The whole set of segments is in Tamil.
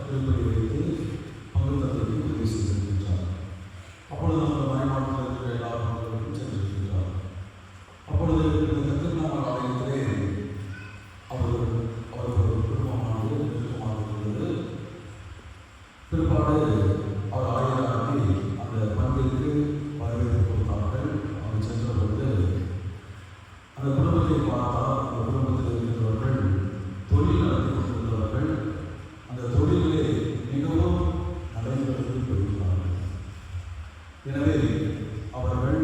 திருப்பதி வைத்து பங்கு தந்தைக்கு உதவி செய்திருக்கின்றார். அப்பொழுது அந்த மறைமாவட்டத்தில் இருக்கிற எல்லா மக்களுக்கும் சென்றிருக்கின்றார். அப்பொழுது இந்த திருநாம ஆலயத்திலே அவர் குடும்பமானது நெருக்கமாக இருந்தது. பிற்பாடு அவர் ஆயராகி அந்த பங்கிற்கு வரவேற்பு கொடுத்தார்கள். அவர் சென்ற பொழுது அந்த குடும்பத்தை பார்த்தால் அந்த குடும்பத்தில் இருக்கிறவர்கள் தொழில் நடத்தி கொண்டிருந்தவர்கள் அந்த தொழிலே மிகவும் நடைபெற்று போயிருக்கிறார்கள். எனவே அவர்களை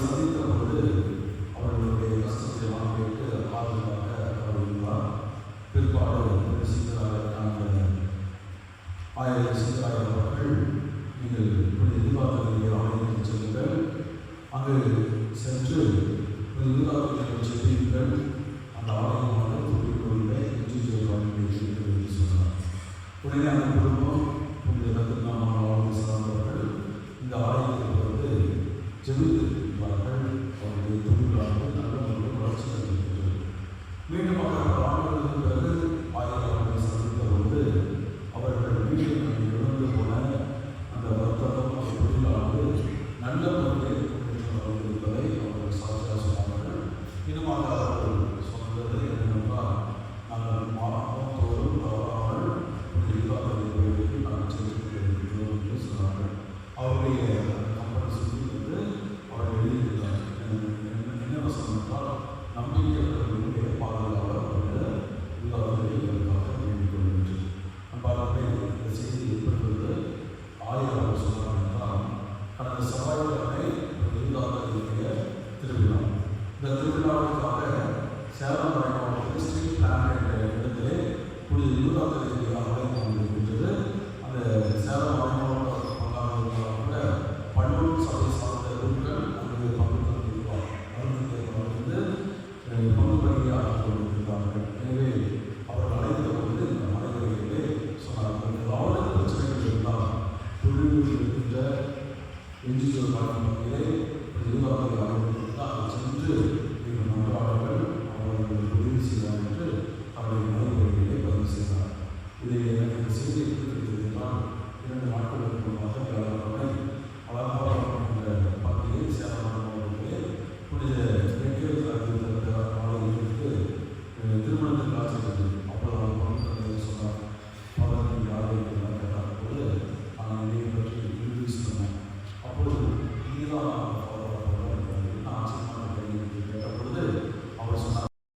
சந்தித்த பொழுது அவர்களுடைய கஷ்டத்தை வாங்கிட்டு ஆதரவாக அவர் இருந்தார். பிற்பாடு சித்தராக ஆயிரம் சித்தராக அவர்கள் நீங்கள் எதிர்பார்க்கக்கூடிய ஆலயத்தில் செல்லுங்கள், அங்கு சென்று எதிர்பார்க்க செல்வீர்கள், அந்த ஆலயமாக தொழில்நுட்பங்களை வெற்றி செய்வார்கள் என்று சொன்னார். உடனே அந்த குடும்பம் திருநாம சார்ந்தவர்கள் இந்த ஆலயத்தில் வந்து ஜெபித்திருக்கிறார்கள். அவருடைய தொழிலாளர்கள் நல்ல முறையில் வளர்ச்சி அடைந்திருக்கிறது. மீண்டும்